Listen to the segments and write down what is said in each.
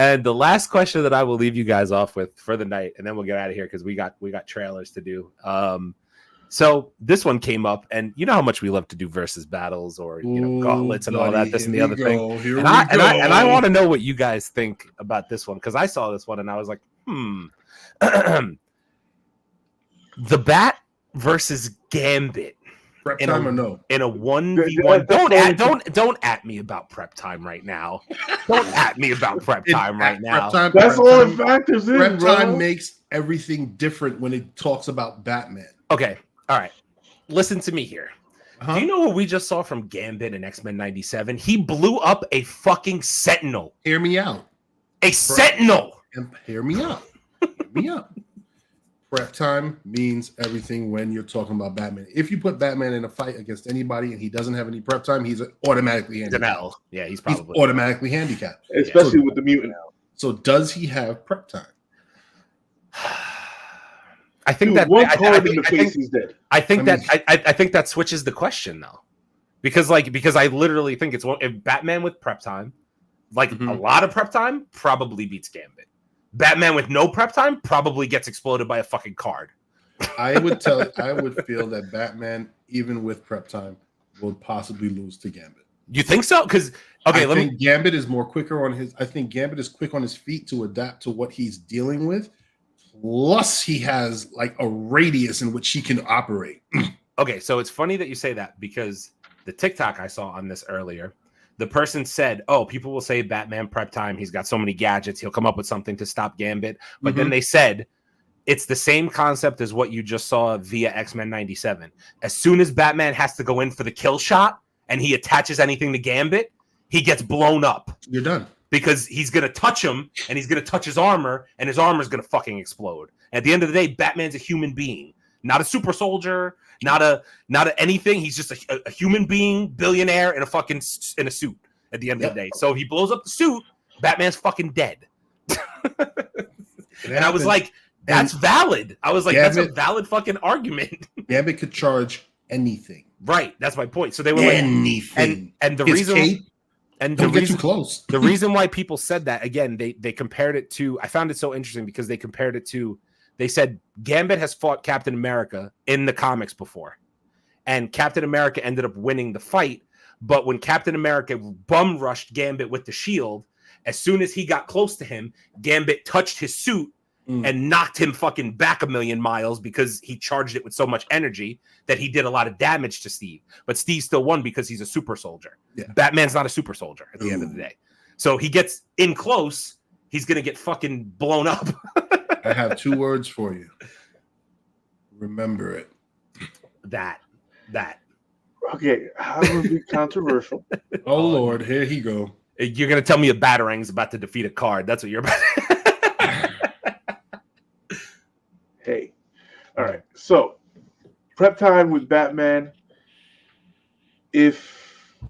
And the last question that I will leave you guys off with for the night, and then we'll get out of here because we got trailers to do. So this one came up, and you know how much we love to do versus battles or gauntlets and all that, this and the other thing. And I want to know what you guys think about this one because I saw this one and I was like, the Bat versus Gambit. Prep time or no? In a 1v1. Don't at me about prep time right now. Don't at me about prep time right now. That's all it factors in. Prep time makes everything different when it talks about Batman. Okay. All right. Listen to me here. Do you know what we just saw from Gambit in X-Men 97? He blew up a fucking Sentinel. Hear me out. Sentinel. Hear me out. Hear me out. Prep time means everything when you're talking about Batman. If you put Batman in a fight against anybody and he doesn't have any prep time, he's automatically handicapped. Yeah, he's probably automatically handicapped. Especially with the mutant. So does he have prep time? I think I think that switches the question though. Because I literally think it's if Batman with prep time, a lot of prep time, probably beats Gambit. Batman with no prep time probably gets exploded by a fucking card. I would feel that Batman, even with prep time, will possibly lose to Gambit. You think so? Because Gambit is more quicker on his. I think Gambit is quick on his feet to adapt to what he's dealing with. Plus, he has a radius in which he can operate. Okay, so it's funny that you say that because the TikTok I saw on this earlier. The person said, "Oh, people will say Batman prep time. He's got so many gadgets. He'll come up with something to stop Gambit." But then they said it's the same concept as what you just saw via X-Men 97. As soon as Batman has to go in for the kill shot and he attaches anything to Gambit, he gets blown up. You're done. Because he's going to touch him and he's going to touch his armor and his armor is going to fucking explode. At the end of the day, Batman's a human being, not a super soldier. Not a anything. He's just a human being, billionaire in a suit at the end of the day. So if he blows up the suit, Batman's fucking dead. And I was like, that's valid. I was like, Gambit, that's a valid fucking argument. Gambit could charge anything. Right. That's my point. So they were anything. And the reason don't get too close. The reason why people said that, again, they compared it to, I found it so interesting because they compared it to, they said Gambit has fought Captain America in the comics before. And Captain America ended up winning the fight. But when Captain America bum rushed Gambit with the shield, as soon as he got close to him, Gambit touched his suit and knocked him fucking back 1,000,000 miles because he charged it with so much energy that he did a lot of damage to Steve. But Steve still won because he's a super soldier. Yeah. Batman's not a super soldier at the end of the day. So he gets in close, he's going to get fucking blown up. I have 2 words for you. Remember it. That. Okay, how would be controversial? Oh, Lord, here he go. You're going to tell me a Batarang's about to defeat a card. That's what you're about to... Hey. All right. So, prep time with Batman. If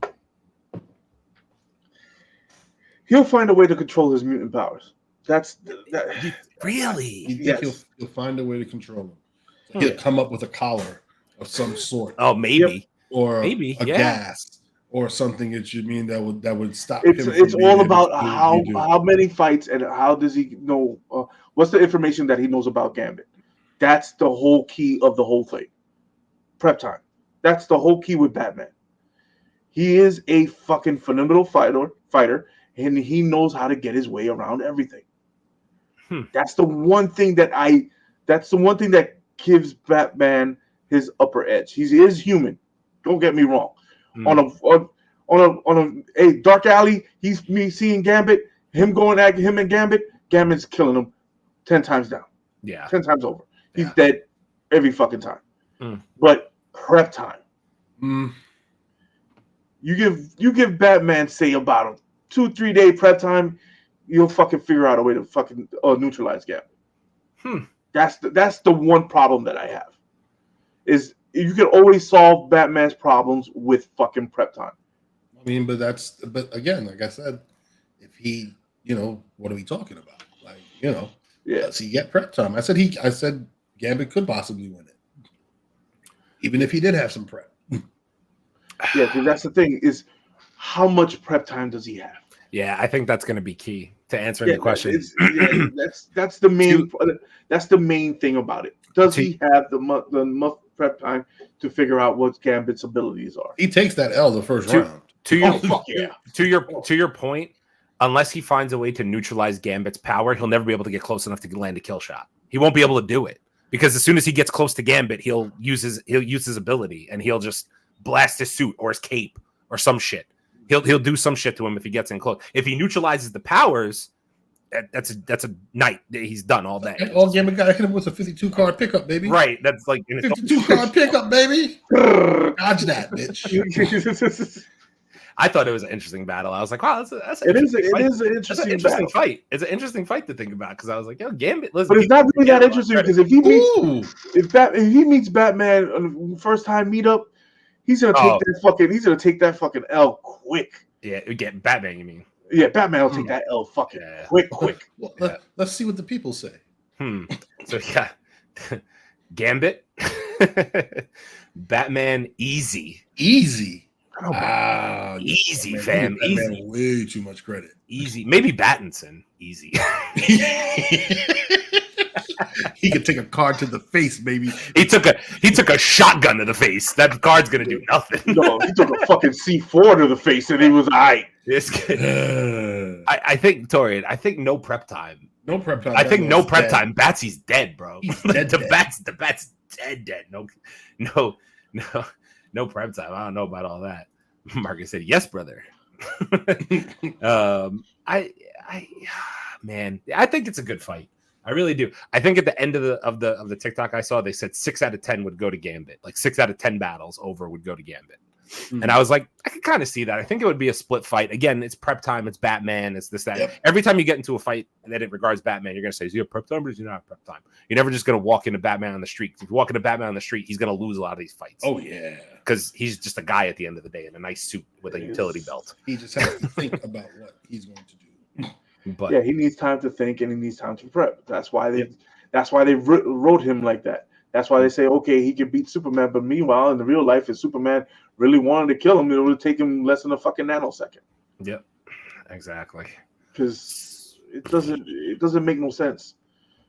he'll find a way to control his mutant powers. Really? You think he'll find a way to control him? He'll come up with a collar of some sort. Oh, maybe. Yep. Or maybe a gas or something that you mean that would stop him. It's all about how many fights and how does he know what's the information that he knows about Gambit. That's the whole key of the whole thing. Prep time. That's the whole key with Batman. He is a fucking phenomenal fighter, and he knows how to get his way around everything. That's the one thing that gives Batman his upper edge. He is human. Don't get me wrong. On a dark alley, he's me seeing Gambit, him going at him and Gambit's killing him 10 times down. Yeah. 10 times over. He's dead every fucking time. But prep time. You give Batman, say, about a 2-3 day prep time, you'll fucking figure out a way to fucking neutralize Gambit. That's the one problem that I have. Is you can always solve Batman's problems with fucking prep time. I mean, but again, like I said, if he, what are we talking about? Does he get prep time? I said Gambit could possibly win it, even if he did have some prep. Yeah, because that's the thing is, how much prep time does he have? Yeah, I think that's going to be key. to answering the question. That's the main thing about it. Does he have the prep time to figure out what Gambit's abilities are? He takes that L the first round. To your point, unless he finds a way to neutralize Gambit's power, he'll never be able to get close enough to land a kill shot. He won't be able to do it because as soon as he gets close to Gambit, he'll use his ability and he'll just blast his suit or his cape or some shit. He'll do some shit to him if he gets in close. If he neutralizes the powers, that's a night. He's done all day. Okay, all Gambit got hit him with a 52 card pickup, baby. Right. That's like 52 card pickup, baby. Dodge that, bitch. I thought it was an interesting battle. I was like, wow, that's an interesting fight. It's an interesting fight to think about because I was like, yo, Gambit. Listen, but it's not really that interesting because if he meets Batman on the first time meetup, he's gonna take that fucking L quick. Yeah, get Batman. You mean? Yeah, Batman will take that L fucking quick. Well, let's see what the people say. So yeah, Gambit, Batman, easy. Wow, easy, fam. Easy. Way too much credit. Easy. Maybe Battinson. Easy. He could take a card to the face, baby. He took a shotgun to the face. That card's gonna do nothing. No, he took a fucking C4 to the face, and he was I think Torian. I think no prep time. No prep time. I think no prep time. Batsy's dead, bro. He's dead. The bat's dead. No prep time. I don't know about all that. Marcus said, "Yes, brother." Man, I think it's a good fight. I really do. I think at the end of the TikTok I saw, they said 6 out of 10 would go to Gambit. Like 6 out of 10 battles over would go to Gambit. Mm-hmm. And I was like, I could kind of see that. I think it would be a split fight. Again, it's prep time. It's Batman. It's this, that. Yep. Every time you get into a fight that it regards Batman, you're going to say, is he a prep time or is he not a prep time? You're never just going to walk into Batman on the street. If you walk into Batman on the street, he's going to lose a lot of these fights. Oh, yeah. Because he's just a guy at the end of the day in a nice suit with a utility belt. He just has to think about what he's going to do. But yeah, he needs time to think and he needs time to prep. That's why they wrote him like that. That's why they say, okay, he can beat Superman. But meanwhile, in the real life, if Superman really wanted to kill him, it would take him less than a fucking nanosecond. Yep, exactly. Because it doesn't make no sense.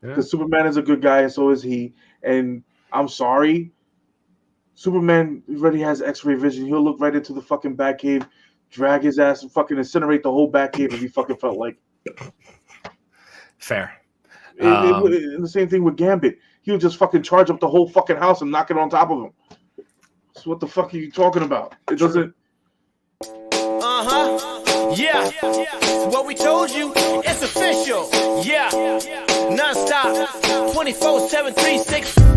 Because Superman is a good guy, and so is he. And I'm sorry, Superman already has X-ray vision. He'll look right into the fucking Batcave, drag his ass, and fucking incinerate the whole Batcave if he fucking felt like. Fair. And the same thing with Gambit. He'll just fucking charge up the whole fucking house and knock it on top of him. So what the fuck are you talking about? It doesn't. Yeah. What we told you, it's official. Yeah. Non-stop. 24/7, 365.